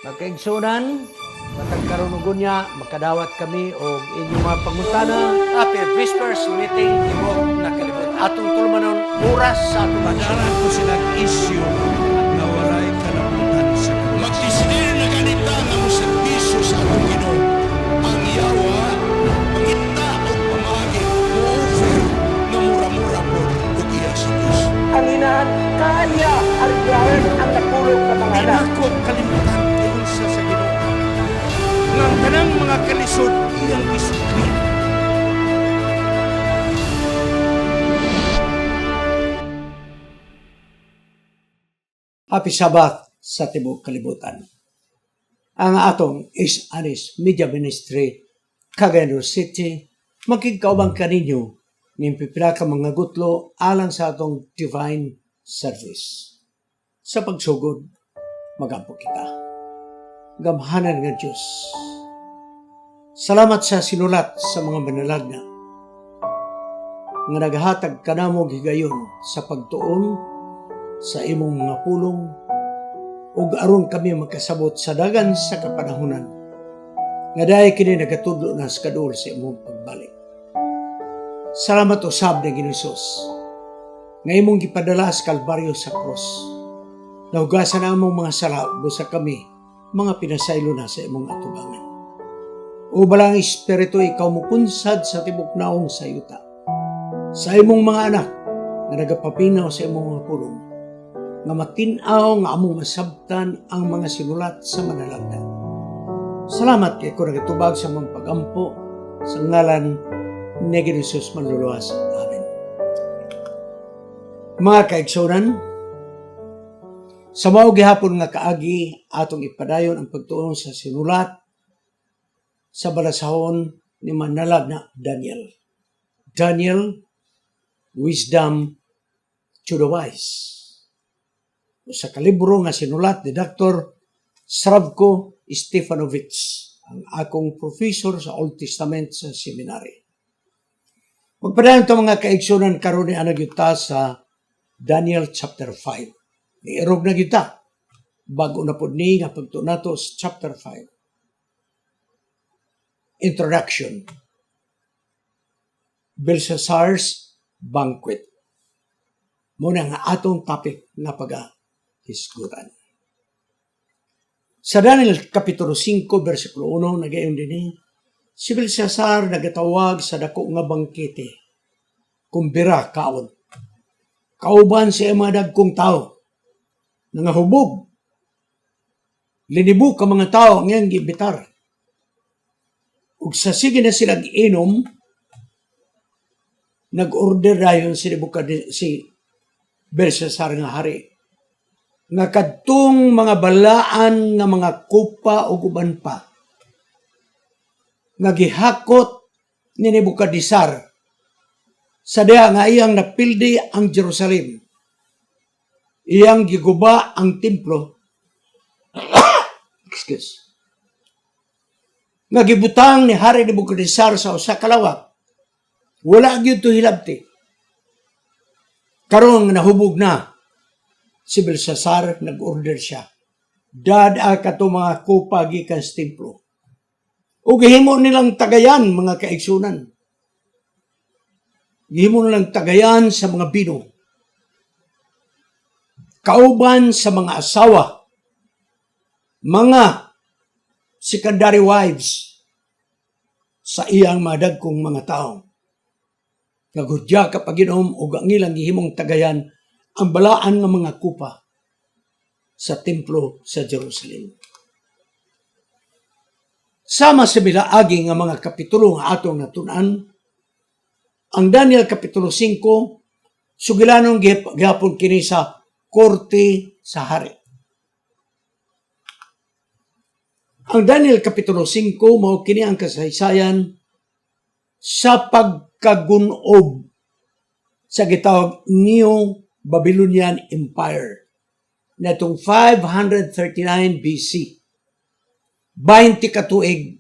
Magkaigsunan, matag karon ug unya makadawat kami og inyong mga pangutana. Happy Whispers meeting ibog na kalibot. Atong tulumanon oras sa atong Padaran ko silang issue na walay kalabutan sa krus. Magdesidir na ganita nga mo serbisyo sa atong Ginoo. Ang yawa, pangita o pamagi, mo-offer na mura-mura po o iya sa Diyos. Ang inahan kaya ariglaran ang napulog na mga anak. pinako kalimutan ingon sa Ginoo. Nga ang tanang mga kalisod iyang isukli. Happy Sabbath sa tibuok kalibutan. Ang atong is Anis Media Ministry, Cagayan City, makigkaubang kaninyo ng pipila ka mga gutlo alang sa atong divine service. Sa pagsugod, magampo kita. Gamhanan nga Diyos. Salamat sa sinulat sa mga banalagna nga naghatag kanamo gigayon sa pagtuon sa imong mga pulong ug aron kami makasabot sa dagan sa kapanahunan nga dahil kini nagatudlo na sa kadul sa imong pagbalik. Salamat usab na Ginoong Hesus nga imong gipadala sa Kalbaryo sa cross. Nahugasan na among mga sala busa kami mga pinasaylo na sa imong atubangan. O balang Espiritu ikaw mukunsad sa tibok naong sayuta sa imong mga anak nga nagapapinaw sa imong mga pulong nga matinaw nga among masabtan ang mga sinulat sa manalagna. Salamat kay ko nagatubag sa mga pagampo sa ngalan ni Ginoong Hesus manluluwas. Amen. Mga kaigsunan, sa mao gihapon nga kaagi atong ipadayon ang pagtuon sa sinulat sa balasahon ni manalagna Daniel. Daniel, Wisdom to the Wise. Sa kalibro nga sinulat ni Dr. Sravko Stefanovic, ang akong professor sa Old Testament sa seminary. Magpadayon ito mga kaigsunan karon ni anag yuta sa Daniel chapter 5. Iirog na yuta bago na po ni nga pagtunato sa chapter 5. Introduction. Belshazzar's Banquet. Muna nga atong topic na hisgutan. Sa Daniel Kapitulo 5, versikulo 1, nagayon din si Belshazzar nagatawag sa dako nga bangkete, kumbira kaon. Kauban siya mga dagkong tao, nangahubog, linibuk ka mga tao ang iyang gibitar. Ug sa sige na sila giinom, nag-order dayon si Belshazzar nga hari nga kadtong mga balaan nga mga kupa o guban pa nga gihakot ni Nebukadnesar sa diha nga iyang napildi ang Jerusalem, iyang giguba ang templo nga gibutang ni Hari Nebukadnesar sa usa ka lawak. Wala gyud to hilabti. Karon nahubog na si Belshazzar, nag-order siya. Dada kato mga kupa gikan sa templo. O gihimo nilang tagayan mga kaigsunan. Gihimo nilang tagayan sa mga bino. Kauban sa mga asawa. Mga secondary wives sa iyang mga dagkong mga tao. Nagudya ka Panginoon o ang ilang gihimong tagayan ang balaan ng mga kupa sa templo sa Jerusalem. Sama sa bilaagi nga mga kapitulo nga atong natunan, ang Daniel Kapitulo 5, sugilanong gihapon kini sa korte sa hari. Ang Daniel Kapitulo 5, mao kini ang kasaysayan sa pagkagunob sa gitawag Neo-Babylonian Empire na itong 539 BC. 20 katuig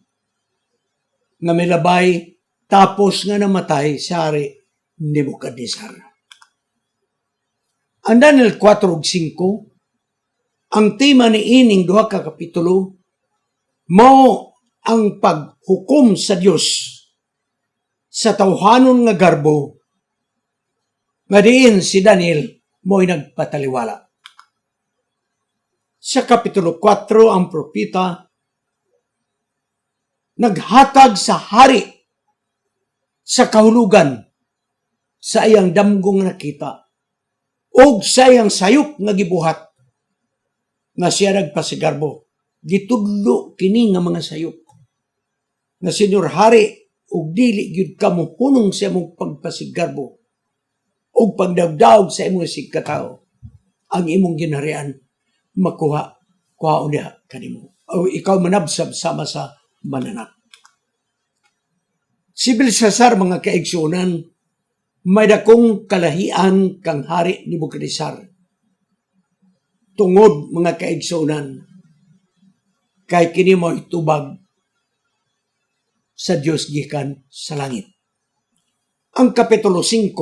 nga milabay tapos nga namatay si Hari Nebukadnesar. Ang Daniel 4 ug 5 Ang tema ni ining duha ka kapitulo mao ang paghukom sa Dios sa tawhanon nga garbo nga diin si Daniel mo'y nagpataliwala. Sa kapitulo 4 ang propeta naghatag sa hari sa kahulugan sa iyang damgong nakita o sa iyang sayop nga gibuhat nga siya nagpasigarbo. Gitudlo kini nga mga sayop nga Senyor Hari ug dili gyud kamo hunong sa imong pagpasigarbo ug pagdawdaog sa imong sigkatao ang imong ginharian kuhaon diha kanimo o ikaw manabsab sama sa mananak. Si Belsasar, mga kaigsunan, may dakong kalahian kang hari ni Bukadnesar. Tungod, mga kaigsunan, kay kini mo itubag sa Diyos gikan sa langit. Ang kapitulo 5,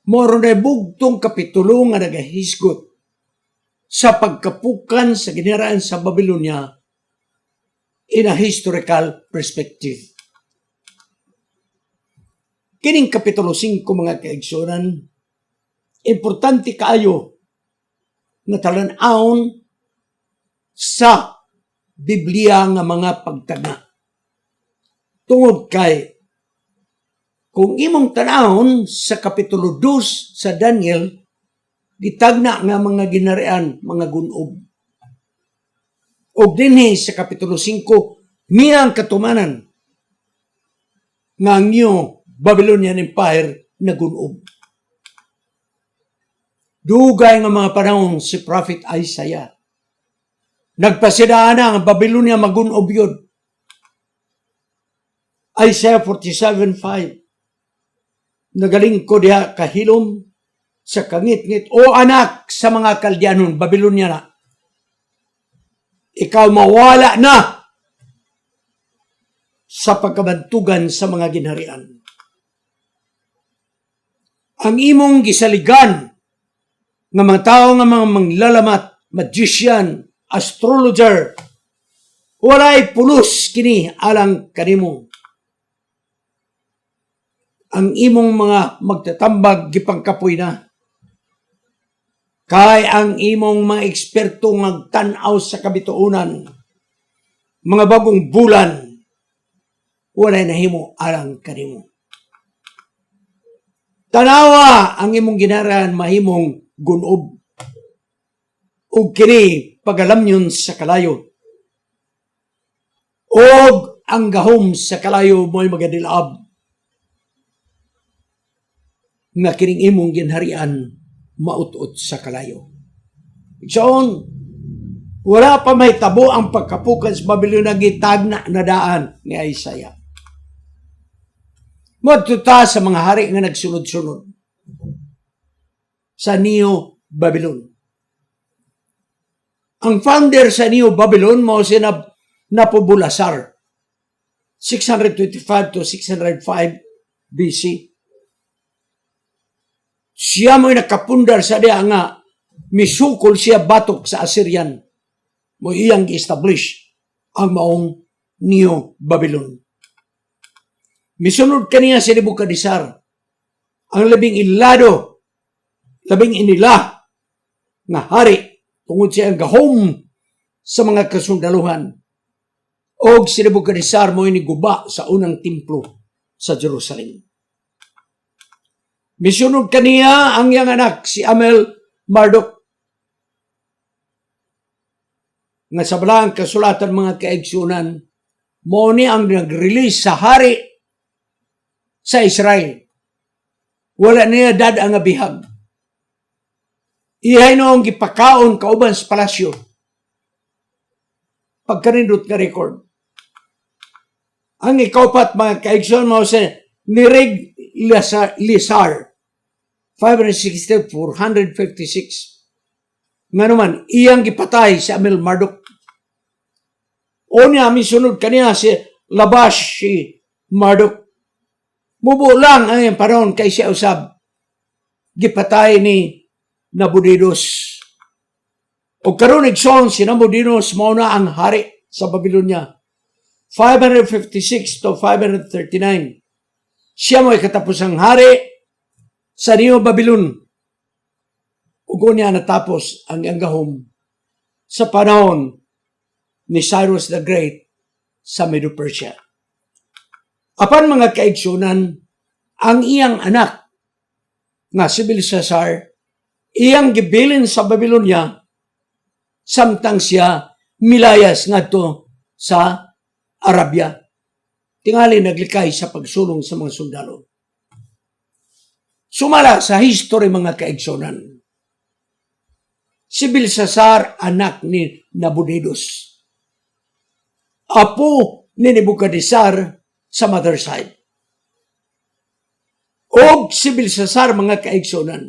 moro na bugtong kapitulo nga nagahisgot sa pagkapukan sa ginaraan sa Babylonia in a historical perspective. Kining kapitulo 5, mga kaigsunan, importante kaayo na talan-aon sa Biblia nga mga pagtagna. Tungod kay, kung imong tanahon sa kapitulo 2 sa Daniel, gitagna nga mga ginarian, mga gunob. O dinhi sa kapitulo 5, niyang katumanan nga ang New Babylonian Empire na gunob. Dugay nga mga panahon si Prophet Isaiah. Nagpasidaan na ang Babylonia magunob yun. Isaiah 47:5. Nagaling ko diha kahilom sa kangit-ngit, o anak sa mga Kaldianon, Babylonia na. Ikaw mawala na sa pagkabantugan sa mga ginharian. Ang imong gisaligan nga mga tao nga mga manglalamat, magician, astrologer, walay pulos kini alang kanimo. Ang imong mga magtatambag gipangkapoy na. Kay ang imong mga eksperto ngagtan-aw sa kabituunan, mga bagong bulan, walay nahimo alang kanimo. Tanawa ang imong ginaran mahimong gunob. Ug kini pagalamyon sa kalayo. Og ang gahom sa kalayo mo'y magadilab. Nga kining imong ginharian maut-ut sa kalayo. Igsoon, wala pa may tabo ang pagkapukan sa Babylonia gitagna na daan ni Isaiah. Magtuta sa mga hari nga nagsunod-sunod sa Neo Babylon. Ang founder sa Neo Babylon mo si Nabopolassar, 625 to 605 BC. Siya mo'y nakapundar sa diya nga misukol siya batok sa Assyrian. Mo iyang i-establish ang maong Neo Babylon. Misunod kaniya si Nebukadnesar, ang labing ilado, labing inila nga hari, tungod siya ang gahom sa mga kasundaluhan. Og si Nebukadnesar mo iniguba sa unang templo sa Jerusalem. Misunod kaniya ang iyang anak, si Amel-Marduk, nga sa balang kasulatan mga kaigsunan, mo ni ang nag-release sa hari sa Israel. Wala niya dad ang abihag. Ihay noong gipakaon kauban sa palasyo. Pagkanindot nga record. Ang ikaupat mga kaigsunan mo sa Nirig Lisar, 560-456. Nga naman, iyang gipatay si Amel-Marduk. O niya, misunod kaniya si Labash-Marduk. Mubo lang ang panahon kay siya usab. Gipatay ni Nabonidus. O karon igsoon si Nabonidus mao na ang hari sa Babylonia. 556 to 539. Siya mo'y katapusang hari sa Neo Babylon. Ugo niya natapos ang iyang gahom sa panahon ni Cyrus the Great sa Medo-Persia. Apan mga kaigsunan, ang iyang anak nga si Belshazzar, iyang gibilin sa Babylonia samtang siya milayas ngadto sa Arabia. Tingali naglikay sa pagsulong sa mga sundalo. Sumala sa history mga kaigsunan. Si Belshazzar, anak ni Nabonidus. Apo ni Nebuchadnezzar sa mother side. Og si Belshazzar mga kaigsunan,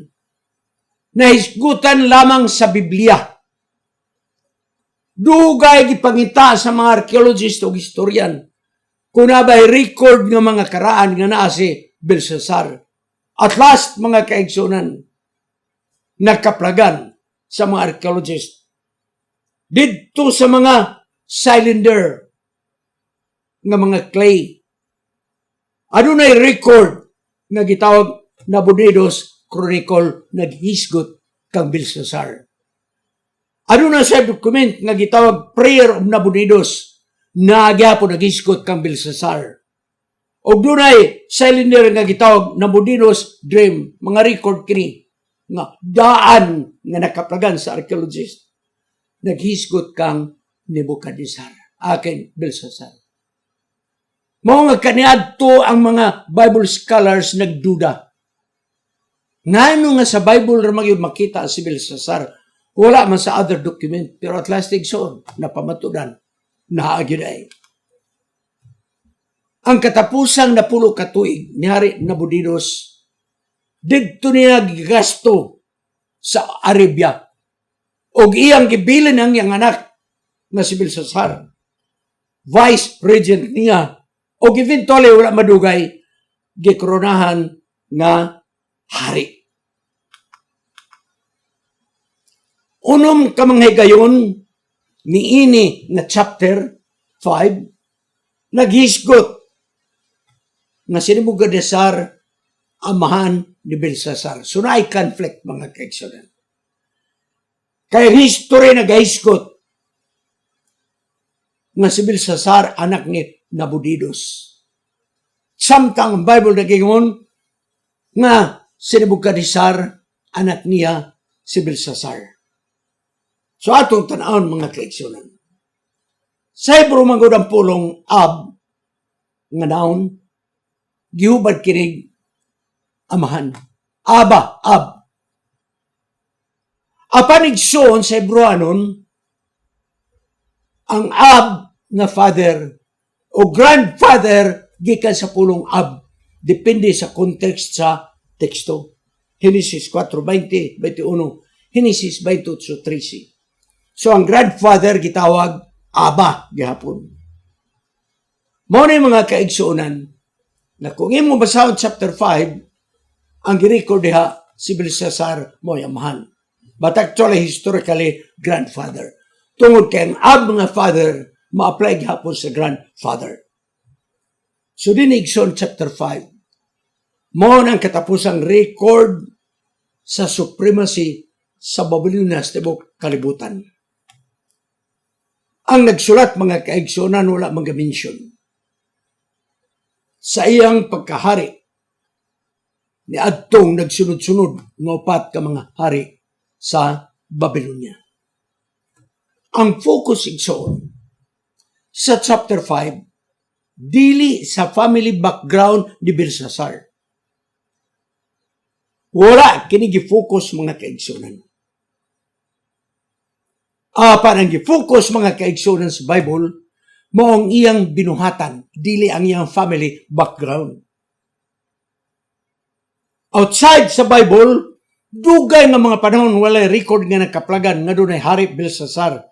nahisgutan lamang sa Biblia. Dugay gipangita sa mga archaeologist o historian kung nabay record ng mga karaan nga naa si Belshazzar. At last, mga kaigsunan, nagkaplagan sa mga archaeologist dito sa mga cylinder nga mga clay. Adunay record nga gitawag Nabonidus Chronicle naghisgot kang Belshazzar. Adunay sa document nga gitawag Prayer of Nabonidus na gyapon naghisgot kang Belshazzar. O dunay cylinder nga gitawag Nabonidus Dream, mga record kini nga daan nga nakaplagan sa archaeologist. Naghisgot kang Nebuchadnezzar, akin Belshazzar. Mao nga kaniadto ang mga Bible scholars nagduda. Ngano nga sa Bible ra magyud makita si Belshazzar, wala man sa other document, pero at last igsoon napamatudan naagi ay. Ang katapusang napulo ka tuig ni Hari Nabonidus, didto niya gigasto sa Arabia. Og iyang gibilin ang iyang anak na si Belshazzar, vice regent niya, og eventually wala madugay, gikoronahan nga hari. Unom ka mga higayon, niini na chapter 5, naghisgot na si Nebuchadnezzar amahan ni Belshazzar. So na ay conflict mga kaigsunan. Kaya history naghisgot na si Belshazzar anak ni Nabonidus. Samtang ang Bible nagingon nga si Nebuchadnezzar anak niya si Belshazzar. So atong tanawon mga kaigsunan. Sa Hebrew manggod ang pulong Ab nga naon gihubad kinig amahan. Aba, Ab. Apan igsoon sa Hebrewanon, ang Ab na father o grandfather gikan sa pulong Ab. Depende sa context sa teksto. Genesis 4:20, 21, Genesis 28:13. So ang grandfather gitawag Aba gihapon. Mao ni mga kaigsuonan na kung imo basahon chapter 5, ang girecord diha si Belshazzar mo amahan. But actually, historically, grandfather. Tungod kay ang Ab nga father, ma-apply gihapon sa grandfather. So dinigson chapter 5, mo ang katapusang record sa supremacy sa Babylonia sa tibok kalibutan. Ang nagsulat mga kaigsunan wala mga-mention sa iyang pagkahari ni adtong nagsunod-sunod nga upat ka mga hari sa Babylonia. Ang focus igsoon sa chapter 5 dili sa family background ni Belshazzar. Wala kini gi-focus mga kaigsunan. Apan ang gi-focus mga kaigsunan sa Bible mao ang iyang binuhatan, dili ang iyang family background. Outside sa Bible, dugay nga mga panahon walay record nga nakaplagan nga dunay hari Belshazzar.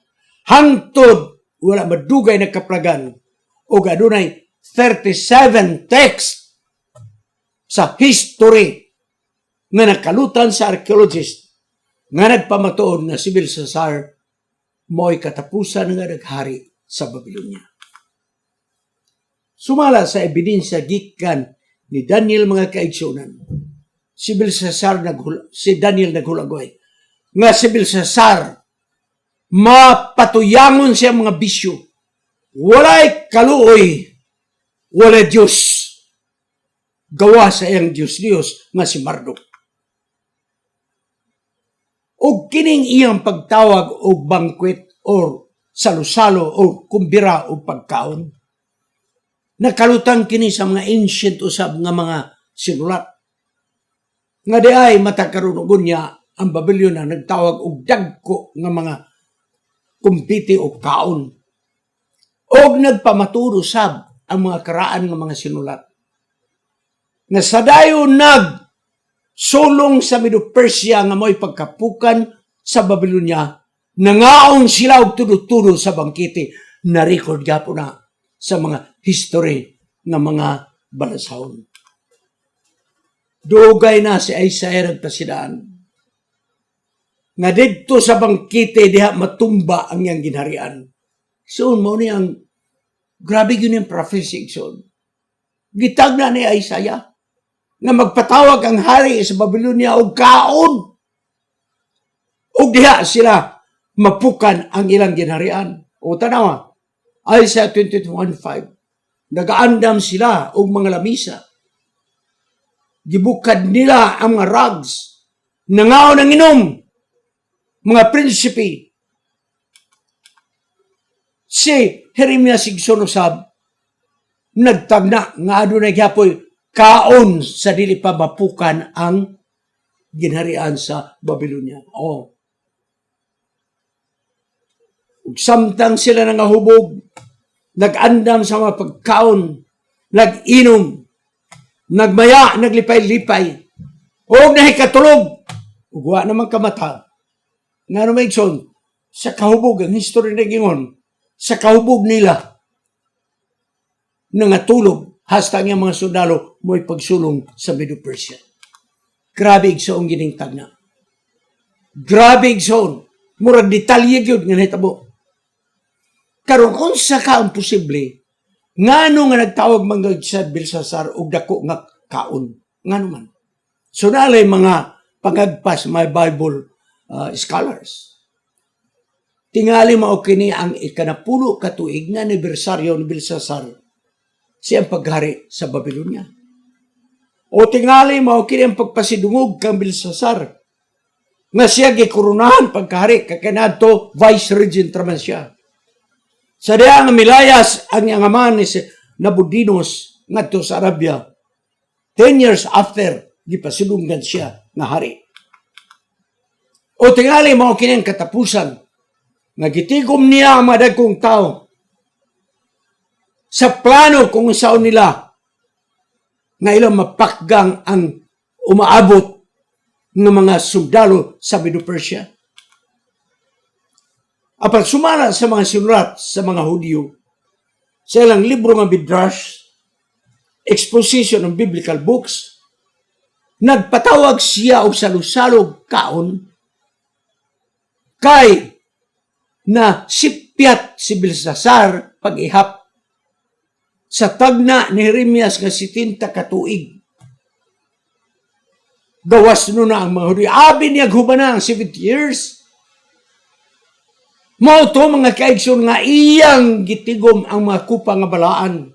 Hangtod wala madugay nakaplagan o adunay 37 text sa history nga nakalutan sa archaeologist nga nagpamatuod na si Belshazzar mo'y katapusan nga naghari sa Babylonia. Sumala sa ebidensya gikan ni Daniel mga kaigsunan. Si Daniel naghulagway nga si Belsasar mapatuyangon siya mga bisyo. Walay kaluoy, walay Diyos. Gawa sa iyang Diyos nga si Marduk. O kining iyang pagtawag o banquet o salo-salo o kumbira o pagkaon. Nakalutang kini sa mga ancient usab nga mga sinulat. Nga di ay matakarunugon niya ang Babylon na nagtawag og dagko nga mga kumpiti o kaon. Og nagpamaturo sab ang mga karaan nga mga sinulat. Nga sa dayon sulong sa Medo-Persia nga mo'y pagkapukan sa Babylonia, nangaong sila og tudo-tudo sa bangkete, na-record gapo na sa mga history ng mga balasahon. Dugay na si Isaiah nagpasidaan nga didto sa bangkete diha matumba ang iyang ginharian. So mo ni ang grabe yun yung prophecy son. Gitag na ni Isaiah nga magpatawag ang hari sa Babylonia og kaon. Og diha sila mapukan ang ilang ginharian. O tanawa, Isaiah 22:1-5. Nagaandam sila og mga lamisa. Gibukad nila ang mga rugs. Nangaon ng inom. Mga prinsipe. Si Jeremias sigson usab nagtagna nga adunay gyapoy kaon sa dili pa mapukan ang ginharian sa Babylonia. O. Ug samtang sila nangahubog, nag-andam sa mga pagkaon, nag-inom, nagmaya, naglipay-lipay, o nahikatulog, ug wa naman kamata. Nga naman igsoon, sa kahubog, ang history na gingon, sa kahubog nila, nangatulog, hasta nga mga sundalo mo'y pagsulong sa Medo-Persia. Grabe igsoon giningtag na. Grabe igsoon. Murag detalye gyud nga nahitabo. Karon unsa ka ang posible ngano nga nagtawag mga sa Belsasar og dako nga kaon. Ngano man. So nalay mga pagagpas my Bible scholars. Tingali mao kini ang ikanapulo ka tuig nga anibersaryo ni Belsasar siyang paghari sa Babylonia. O tingali mao kini ang pagpasidungog kang Belsasar nga siya gikurunahan pagkahari kakanadto vice regent raman siya. Sa diha nga milayas ang iyang ama ni Nabonidus ngadto sa Arabia 10 years after gipasidunggan siya nga hari. O tingali mao kini ang katapusan nga gitigom niya ang mga dagkong tao sa plano kung saan nila nga ilang mapakgang ang umaabot ng mga sundalo sa Medo-Persia. Apan sumala sa mga sinulat sa mga Hudyo, sa ilang libro ng Midrash, exposition ng biblical books, nagpatawag siya og salusalog kaon kay na sipyat si Belsasar pag-ihap sa tagna ni Jeremias nga 70 katuig. Gawas no na ang mga Hudyo. Abi niya hubana ang 70 years. Mao to mga kaigsoon nga iyang gitigom ang mga kupa nga balaan.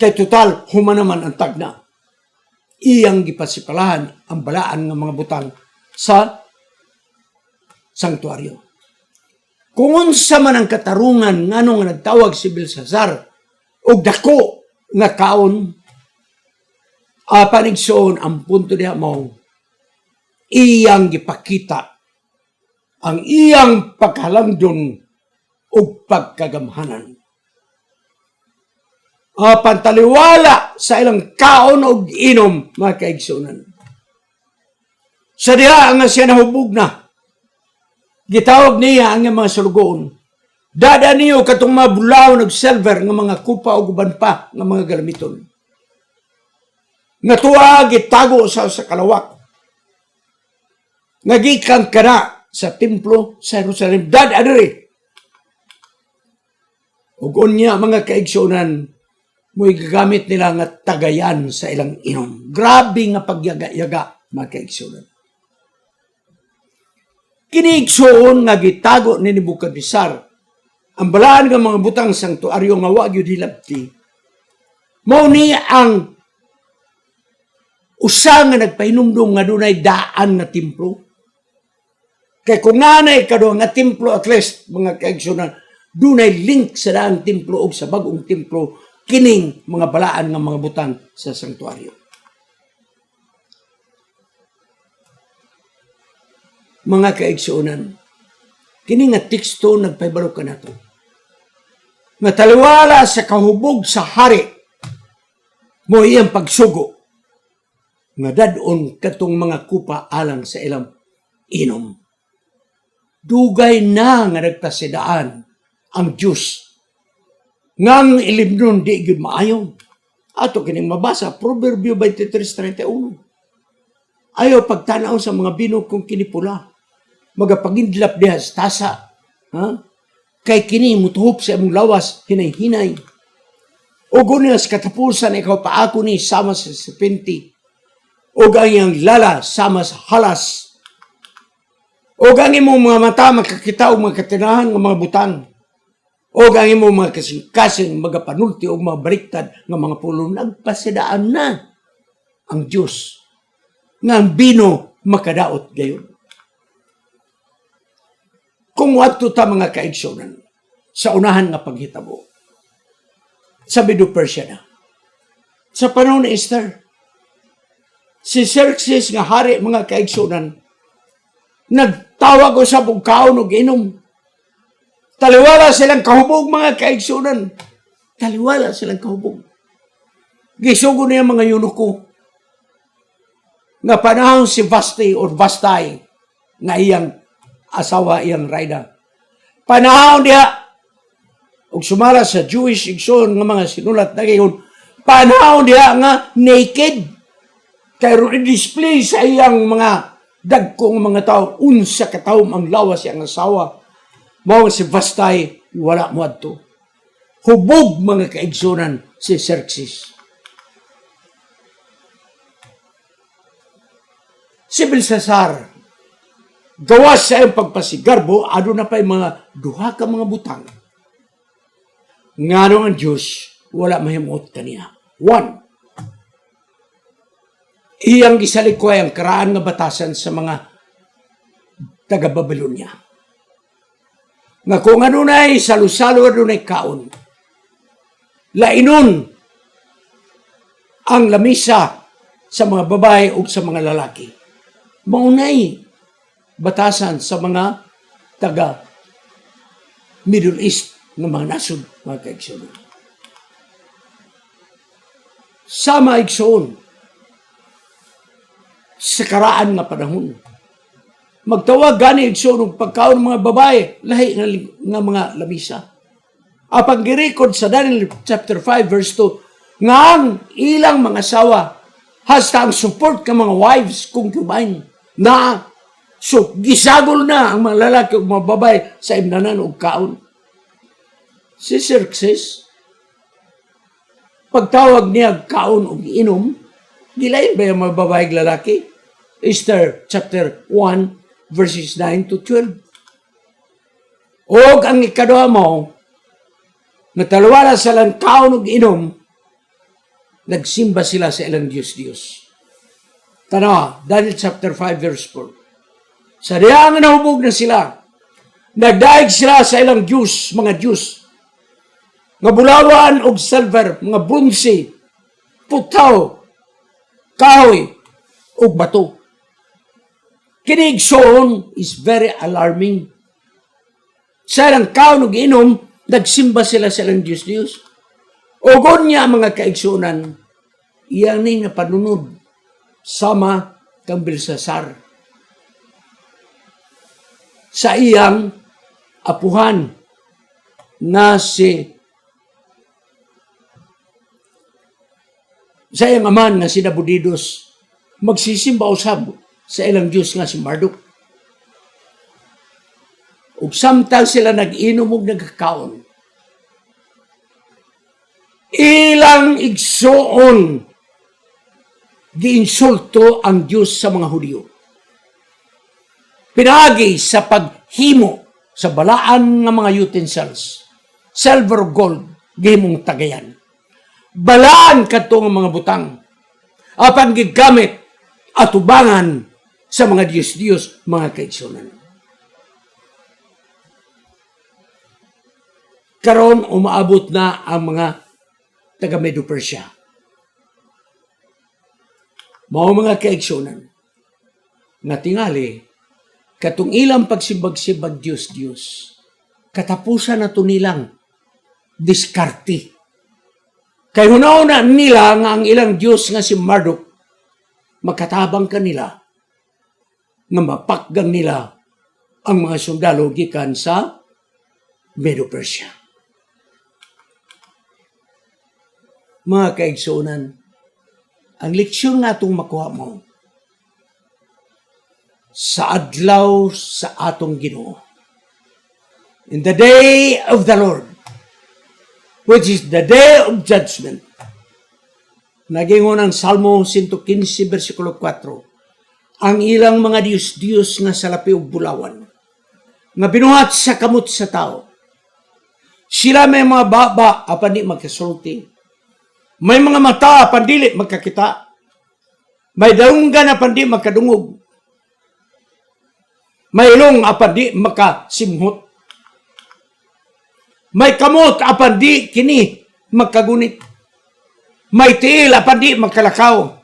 Kay total, humanaman ang tagna. Iyang gipasipalahan ang balaan ng mga butang sa sanktuaryo. Kung unsa man ang katarungan ngano nga nagtawag si Belsasar og dako nga kaon, panigsoon ang punto diha mao iyang gipakita ang iyang paghalangdon ug pagkagamhanan. Pantaliwala sa ilang kaon ug inom mga kaigsunan. Sa diha nga siya nahubog na, gitawag niya ang mga sulugoon. Dada niyo katong mga bulaw ng silver ng mga kupa o guban pa ng mga galamiton. Nga tuwa gitago sa kalawak. Nagikang kana sa templo sa Jerusalem. Dad, adere. Ug unya mga kaigsunan, mo'y gagamit nila nga tagayan sa ilang inom. Grabe nga pagyaga-yaga, mga kaigsunan. Kiniigsuon nga gitago ni Nebuchadnezzar ang balaan nga mga butang sanktuaryo nga wa gyud hilabti. Mao ni ang usa nga nagpahinumdum nga dunay daan nga templo. Kay kung nanay kaduha nga templo, at least mga kaigsunan, dunay link sa daang templo o sa bagong templo kining mga balaan nga mga butang sa sanktuaryo. Mga kaigsunan, kini nga teksto nagpahibalo ka nato. Nga taliwala sa kahubog sa hari, mo iyang pagsugo, nga dadon katong mga kupa alang sa ilang inom. Dugay na nga nagpasidaan ang Diyos. Ngang ilimnon di gyud maayo. Ato kining mabasa, Proverbio 23:31. Ayaw pagtanaw sa mga bino kung kinipula. Magapagindlap diha sa tasa. Ha? Kay kini mutuhop sa imong lawas, hinay-hinay. O gunya sa katapusan, ikaw paako ni sama sa sepenti. O ganyang lala sama sa halas. O ganyang imong mga mata makakita o mga katinahan ng mga butang. O ganyang imong mga kasing-kasing magapanulti o mga baliktad ng mga pulong. Nagpasidaan na ang Diyos. Nga ang bino makadaot gayon. Kung wato ta mga kaigsunan sa unahan nga paghitabo, sa Medo-Persia na. Sa panahon ni Esther, si Xerxes nga hari mga kaigsunan, nagtawag o sa bugkaon o ginom. Taliwala silang kahubog mga kaigsunan. Taliwala silang kahubog. Gisugo niya mga yunuko. Nga panahon si Vasti or Vastay nga iyang asawa iyang Raida. Panahon diha ug sumala sa Jewish igsoon nga mga sinulat na gayon, panahon diha nga naked kay i-display sa iyang mga dagkong mga tao unsa ka tawo ang lawas iyang asawa. Mao si Vastay wala mo adto. Hubog mga kaigsunan si Xerxes. Si Belshazzar, gawas sa iyang pagpasigarbo, ano na pa yung mga duha ka mga butang. Nga ang Diyos, wala mahimot kaniya. 1. Iyang gisalikoy ang karaan nga batasan sa mga taga-Babylonia. Nga kung ano na'y salo-salo, ano na'y kaon. Lainon ang lamisa sa mga babae o sa mga lalaki. Maunay batasan sa mga taga Middle East ng mga nasod, mga kaigsoon. Sama igsoon sa karaan nga panahon. Magtawag gani igsoon ng pagkaon ng mga babae, lahi nga mga lamisa. Apang girecord sa Daniel chapter 5 verse 2, nga ang ilang mga asawa hasta ang support ka mga wives concubine na so, gisagol na ang mga lalaki o mga babae sa imnanan o kaon. Si Xerxes, pagtawag niya kaon o inom, gilain ba yung mga babae o lalaki? Esther chapter 1 verses 9 to 12. O ang ikaduha mo, natalwala sa lang kaon o inom, nagsimba sila sa ilang Diyos-Diyos. Tanawa, Daniel chapter 5 verse 4. Sa diyang nahubog na sila, nagdaig sila sa ilang Diyos, mga Diyos, nga bulawan og silver, mga bronze, putaw, kahoy, og bato. Kinigsoon is very alarming. Sa ilang kaon og inom, nagsimba sila sa ilang Diyos-Diyos. Ogon niya mga kaigsunan, iyang ni nga panunod sama kang Belshazzar sa iyang apuhan na sa iyang aman nga si Nabonidus magsisimba usab sa ilang Diyos nga si Marduk. ug samtang sila nag-inom ug nagkakaon, ilang igsuon giinsulto ang Dios sa mga Hudyo. Pinagi sa paghimo sa balaan nga mga utensils, silver, gold, gihimong tagayan. Balaan kadto nga mga butang, apan gigamit atubangan sa mga Diyos-Diyos, mga kaigsunan. Karon umaabot na ang mga taga Medo Persia. Mao mga kaigsunan, nga tingali, katong ilang pagsibag-sibag Diyos-Diyos, katapusan na to nilang diskarte. Kay hunauna nila nga ang ilang Diyos nga si Marduk, makatabang kanila, nga mapakgang nila ang mga sundalo gikan sa Medo Persia. Mga kaigsunan, ang leksyon nga itong makuha mo sa adlaw sa atong Ginoo. In the day of the Lord, which is the day of judgment. Nagingon ang Salmo 115, versikulo 4, ang ilang mga Diyos-Diyos nga salapi ug bulawan, nga binuhat sa kamot sa tao. Sila may mga baba apan di magkasulti. May mga mata apan dili magkakita. May daunggan apan di magkadungog. May ilong apan di makasimhot. May kamot apan di kini magkagunit. May tiil apan di magkalakaw.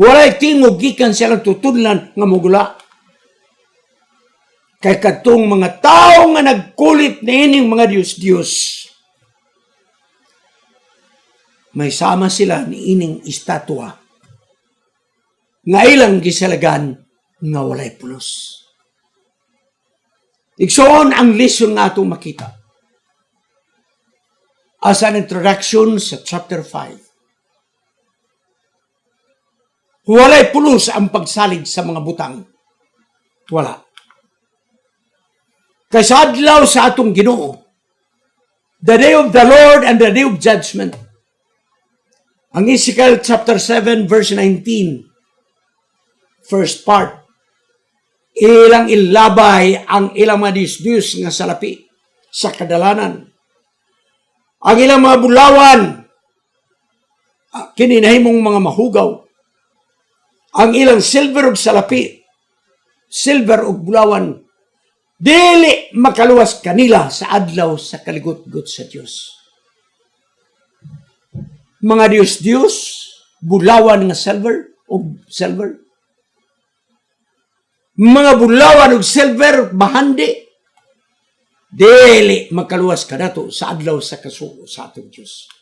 Walay tingog gikan silang tutudlan nga mugula. Kay kadtong mga tao nga nagkulit niining mga Diyos-Diyos, may sama sila ni ining estatwa nga ilang gisalagan nga walay pulos. Igsoon ang lesson nga atong makita. As an introduction sa chapter 5. Walay pulos ang pagsalig sa mga butang. Wala. Kay sa adlaw sa atong Ginoo, the day of the Lord and the day of judgment, ang Ezekiel chapter 7 verse 19, first part, ilang ilabay ang ilang mga Diyos nga salapi sa kadalanan. Ang ilang mga bulawan, kininahimong mga mahugaw. Ang ilang silver ug salapi, silver ug bulawan, dili makaluwas kanila sa adlaw sa kaligot-got sa Dios. Mga Diyos, bulawan nga silver ug silver. Mga bulawan ug silver bahandi, dili makaluwas kanato sa adlaw sa kasugo sa atong Dios.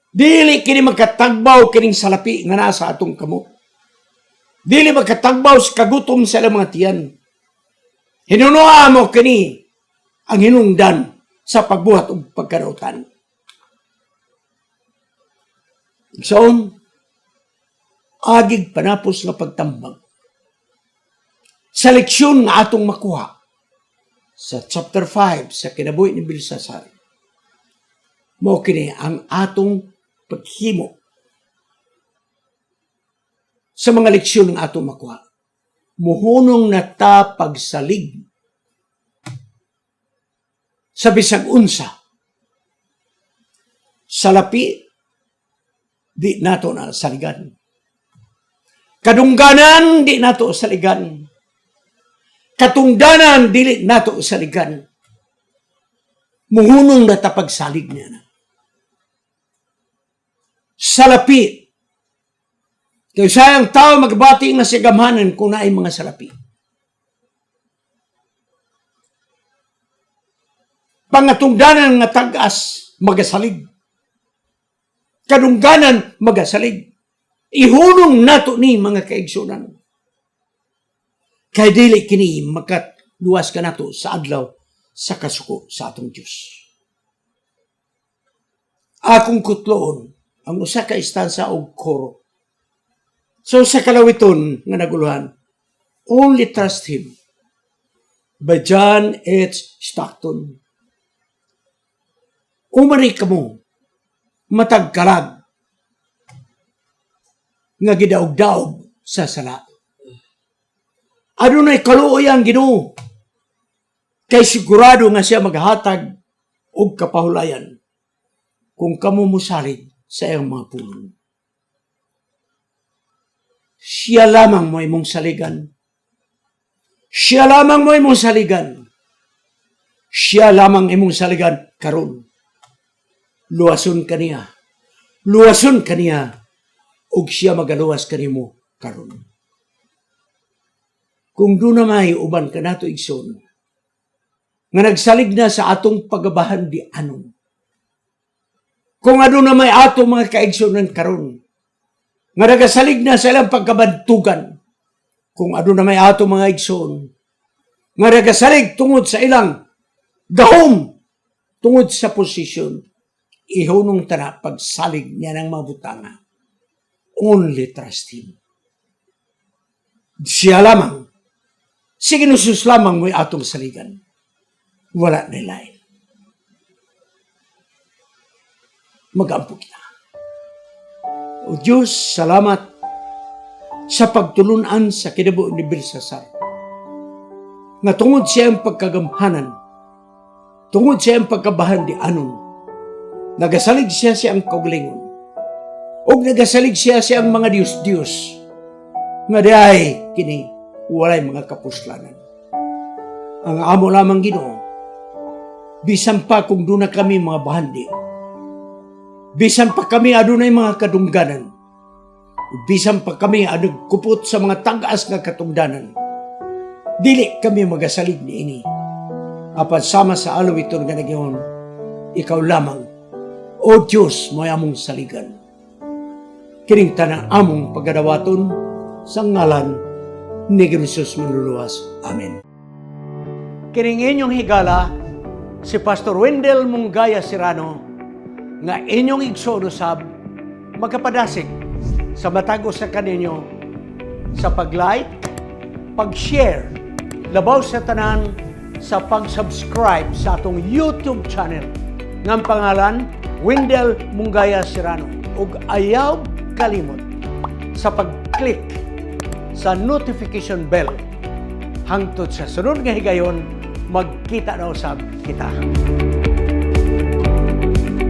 Dili kini magkatagbaw kining salapi nga nasa atong kamot. Dili magkatagbaw sa kagutom sa ilang mga tiyan. Hinunoa mo kini ang hinungdan sa pagbuhat ug pagkarautan. Igsoon, agig panapos nga pagtambag sa leksyon nga atong makuha sa chapter 5 sa kinabuhi ni Belsasar. Mao kini ang atong paghimo sa mga leksyon nga atong makuha. Muhunong na ta pagsalig sa bisag unsa. Salapi, di nato na saligan. Kadungganan, di nato saligan. Katungdanan, dili nato saligan. Muhunong na ta pagsalig niya na. Salapi. Kaya sayang tao magbati nga sa gamhanan kung naay mga salapi. Pangatungdanan nga tagas, magasalig. Kadungganan, magasalig. Ihunong nato ni mga kaigsunan. Kay dili kini makatluwas ka nato sa adlaw sa kasuko sa atong Diyos. Akong kutloon, ang usa ka istansa og koro. So sa kalawiton nga naguluhan, Only trust Him. By John H. Stockton. Umari ka mo, matagkalag, nga gidaog-daog sa sala. Adunay kaluoy ang Ginoo, kay sigurado nga siya maghatag og kapahulayan kung kamo musalig sa iyang mga pulong. Siya lamang mo imong saligan. Siya lamang mo imong saligan. Siya lamang imong saligan karon. Luwason kaniya. Luwason kaniya ug siya magaluwas kanimo karon. Kung doon na may uban ka nato igsoon, nga nagsalig na sa atong pagabahan di anon. Kung ano na may atong mga kaigsoon karon, nga nagasalig na sa ilang pagkabantugan, kung ano na may atong mga igsoon, nga nagasalig tungod sa ilang gahom, tungod sa posisyon, ihunong tana pagsalig niya ng mabutanga. Only trust Him. Siya lamang, si Ginusus lamang mo'y atong saligan. Wala na lain. Mag-ampo kita. O Diyos, salamat sa pagtulunan sa kinabuhi ni Belsasar. Nga tungod siya ang pagkagamhanan, tungod siya ang pagkabahan di anon, nagasalig siya siyang kaugalingon, o nagasalig siya siyang mga Diyos-Diyos, nga diay kini walay mga kapuslanan. Ang amo lamang Ginoo, bisan pa kung doon na kami mga bahandi, bisan pa kami adunay mga kadungganan, bisan pa kami nagkupot sa mga tanggaas nga katungdanan, dili kami magasalig ni ini. Apan sama sa alaw ito nga nagyon, ikaw lamang, o Diyos, mo among saligan. Kining tanang among pagadawaton sa ngalan ni Jesus manluluwas. Amen. Kining inyong higala, si Pastor Wendell Munggaya Serrano, nga inyong igsoon usab, magkapadasig sa matagos sa kaninyo sa pag-like, pag-share, labaw sa tanan, sa pag-subscribe sa atong YouTube channel ng pangalan Wendell Munggaya Serrano, ug ayaw kalimot sa pag-click sa notification bell hangtod sa sunod nga higayon magkita na usab kita.